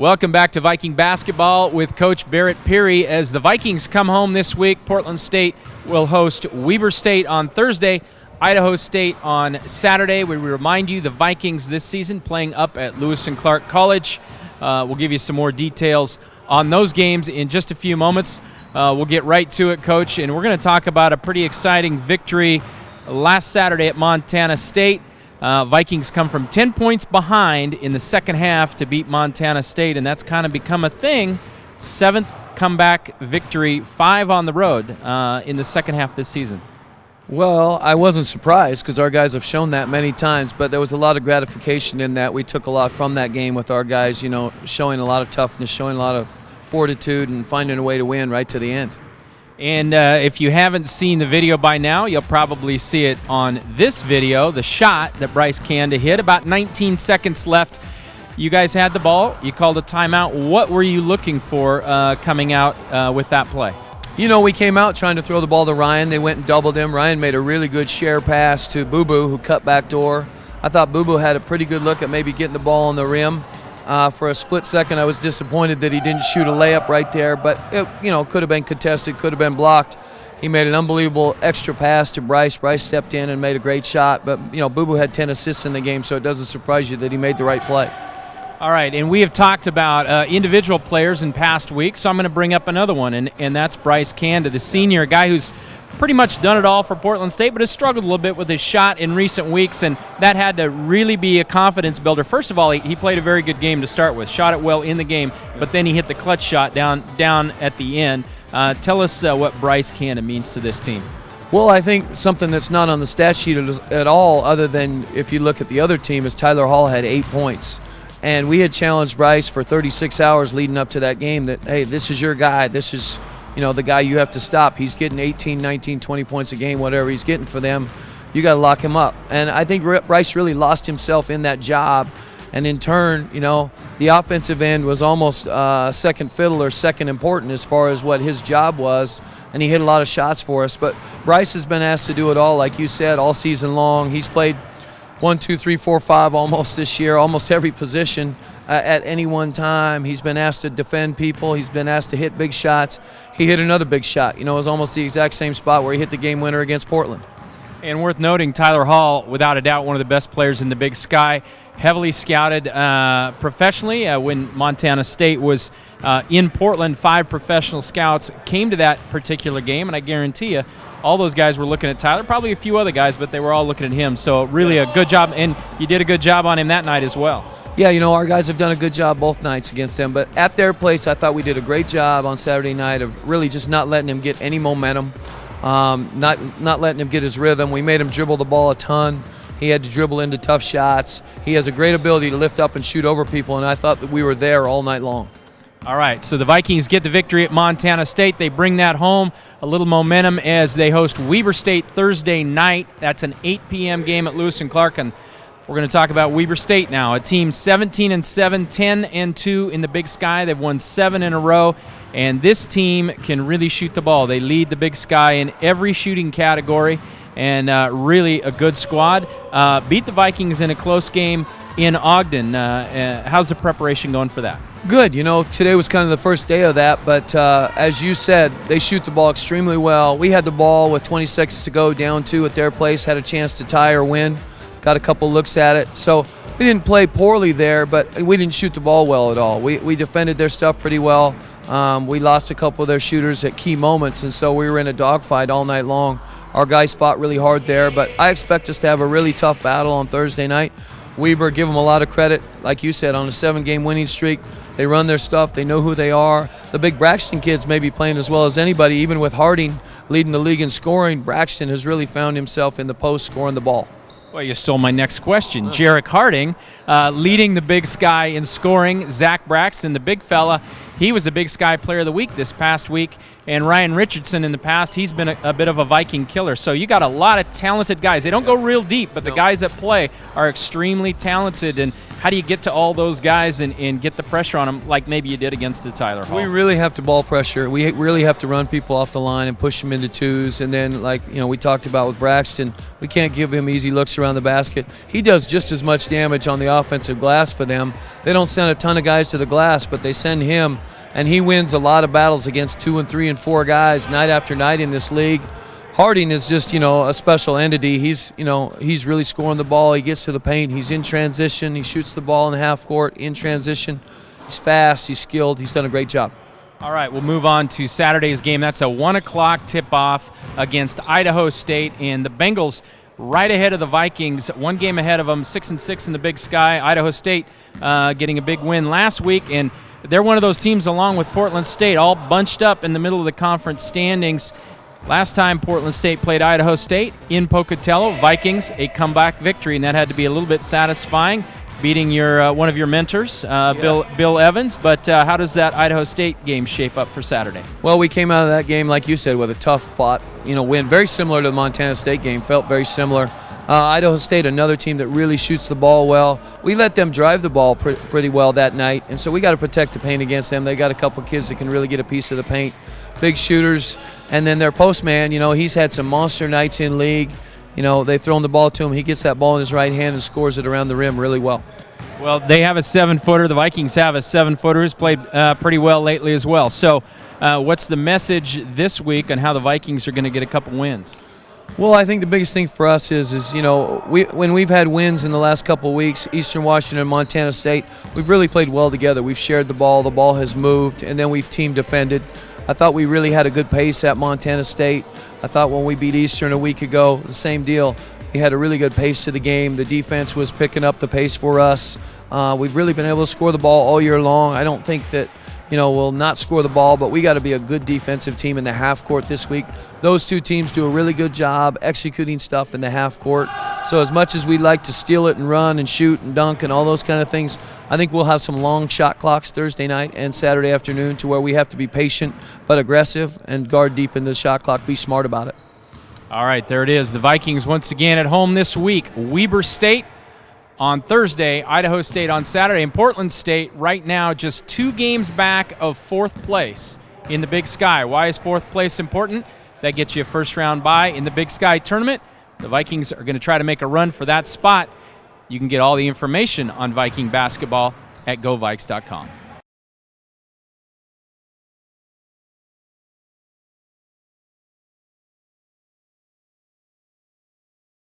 Welcome back to Viking basketball with Coach Barret Peery. As the Vikings come home this week, Portland State will host Weber State on Thursday, Idaho State on Saturday. We remind you the Vikings this season playing up at Lewis and Clark College. We'll give you some more details on those games in just a few moments. We'll get right to it, Coach, and we're going to talk about a pretty exciting victory last Saturday at Montana State. Vikings come from 10 points behind in the second half to beat Montana State, and that's kind of become a thing. 7th comeback victory, 5 on the road in the second half this season. Well, I wasn't surprised because our guys have shown that many times, but there was a lot of gratification in that. We took a lot from that game with our guys, showing a lot of toughness, showing a lot of fortitude, and finding a way to win right to the end. And if you haven't seen the video by now, you'll probably see it on this video, the shot that Bryce Cantu hit. About 19 seconds left. You guys had the ball. You called a timeout. What were you looking for coming out with that play? We came out trying to throw the ball to Ryan. They went and doubled him. Ryan made a really good share pass to Boo Boo, who cut back door. I thought Boo Boo had a pretty good look at maybe getting the ball on the rim. For a split second, I was disappointed that he didn't shoot a layup right there, but it, could have been contested, could have been blocked. He made an unbelievable extra pass to Bryce. Bryce stepped in and made a great shot, but Boo Boo had 10 assists in the game, so it doesn't surprise you that he made the right play. All right, and we have talked about individual players in past weeks, so I'm going to bring up another one, and that's Bryce Cantu, the senior, a guy who's pretty much done it all for Portland State, but has struggled a little bit with his shot in recent weeks, and that had to really be a confidence builder. First of all, he played a very good game to start with, shot it well in the game, but then he hit the clutch shot down at the end. Tell us what Bryce Cantu means to this team. Well, I think something that's not on the stat sheet at all, other than if you look at the other team, is Tyler Hall had 8 points. And we had challenged Bryce for 36 hours leading up to that game that, hey, this is your guy. This is, the guy you have to stop. He's getting 18, 19, 20 points a game, whatever he's getting for them. You got to lock him up. And I think Bryce really lost himself in that job. And in turn, the offensive end was almost second fiddle or second important as far as what his job was. And he hit a lot of shots for us. But Bryce has been asked to do it all, like you said, all season long. He's played 1, 2, 3, 4, 5 almost this year, almost every position at any one time. He's been asked to defend people. He's been asked to hit big shots. He hit another big shot. It was almost the exact same spot where he hit the game winner against Portland. And worth noting, Tyler Hall, without a doubt, one of the best players in the Big Sky, heavily scouted professionally. When Montana State was in Portland, 5 professional scouts came to that particular game, and I guarantee you, all those guys were looking at Tyler, probably a few other guys, but they were all looking at him. So really a good job, and you did a good job on him that night as well. Yeah, our guys have done a good job both nights against them, but at their place, I thought we did a great job on Saturday night of really just not letting him get any momentum, not letting him get his rhythm. We made him dribble the ball a ton. He had to dribble into tough shots. He has a great ability to lift up and shoot over people, and I thought that we were there all night long. All right, so the Vikings get the victory at Montana State. They bring that home, a little momentum as they host Weber State Thursday night. That's an 8 p.m. game at Lewis and Clark, and we're going to talk about Weber State now, a team 17-7, 10-2 in the Big Sky. They've won 7 in a row, and this team can really shoot the ball. They lead the Big Sky in every shooting category, and really a good squad. Beat the Vikings in a close game in Ogden. How's the preparation going for that? Good. Today was kind of the first day of that, but as you said, they shoot the ball extremely well. We had the ball with 20 seconds to go, down 2 at their place, had a chance to tie or win, got a couple looks at it. So we didn't play poorly there, but we didn't shoot the ball well at all. We defended their stuff pretty well. We lost a couple of their shooters at key moments, and so we were in a dogfight all night long. Our guys fought really hard there, but I expect us to have a really tough battle on Thursday night. Weber, give them a lot of credit, like you said, on a 7-game winning streak. They run their stuff. They know who they are. The big Braxton kids may be playing as well as anybody. Even with Harding leading the league in scoring, Braxton has really found himself in the post scoring the ball. Well, you stole my next question. Jarek Harding leading the Big Sky in scoring. Zach Braxton, the big fella, he was a Big Sky Player of the Week this past week. And Ryan Richardson in the past, he's been a bit of a Viking killer. So you got a lot of talented guys. They don't go real deep, but the guys that play are extremely talented. And how do you get to all those guys and get the pressure on them like maybe you did against the Tyler Hall? We really have to ball pressure. We really have to run people off the line and push them into twos. And then, like, you know, we talked about with Braxton, we can't give him easy looks around the basket. He does just as much damage on the offensive glass for them. They don't send a ton of guys to the glass, but they send him, and he wins a lot of battles against 2 and 3 and 4 guys night after night in this league. Harding is just, you know, a special entity. He's really scoring the ball. He gets to the paint. He's in transition. He shoots the ball in the half court in transition. He's fast. He's skilled. He's done a great job. All right, we'll move on to Saturday's game. That's a 1 o'clock tip-off against Idaho State, and the Bengals right ahead of the Vikings, 1 game ahead of them, 6-6 in the Big Sky. Idaho State getting a big win last week, and they're one of those teams along with Portland State, all bunched up in the middle of the conference standings. Last time Portland State played Idaho State in Pocatello, Vikings, a comeback victory, and that had to be a little bit satisfying, beating your one of your mentors, Bill Evans. But how does that Idaho State game shape up for Saturday? Well, we came out of that game, like you said, with a tough-fought, win, very similar to the Montana State game. Felt very similar. Idaho State, another team that really shoots the ball well. We let them drive the ball pretty well that night, and so we got to protect the paint against them. They got a couple kids that can really get a piece of the paint, big shooters, and then their postman, he's had some monster nights in league. They've thrown the ball to him. He gets that ball in his right hand and scores it around the rim really well. Well, they have a 7-footer. The Vikings have a 7-footer who's played pretty well lately as well. So what's the message this week on how the Vikings are going to get a couple wins? Well, I think the biggest thing for us is when we've had wins in the last couple of weeks, Eastern Washington and Montana State, we've really played well together. We've shared the ball has moved, and then we've team defended. I thought we really had a good pace at Montana State. I thought when we beat Eastern a week ago, the same deal. We had a really good pace to the game. The defense was picking up the pace for us. We've really been able to score the ball all year long. I don't think that we'll not score the ball, but we got to be a good defensive team in the half court this week. Those two teams do a really good job executing stuff in the half court. So as much as we like to steal it and run and shoot and dunk and all those kind of things, I think we'll have some long shot clocks Thursday night and Saturday afternoon to where we have to be patient but aggressive and guard deep in the shot clock, be smart about it. All right, there it is. The Vikings once again at home this week. Weber State on Thursday, Idaho State on Saturday, and Portland State right now just 2 games back of 4th place in the Big Sky. Why is 4th place important? That gets you a first-round bye in the Big Sky tournament. The Vikings are going to try to make a run for that spot. You can get all the information on Viking basketball at GoVikes.com.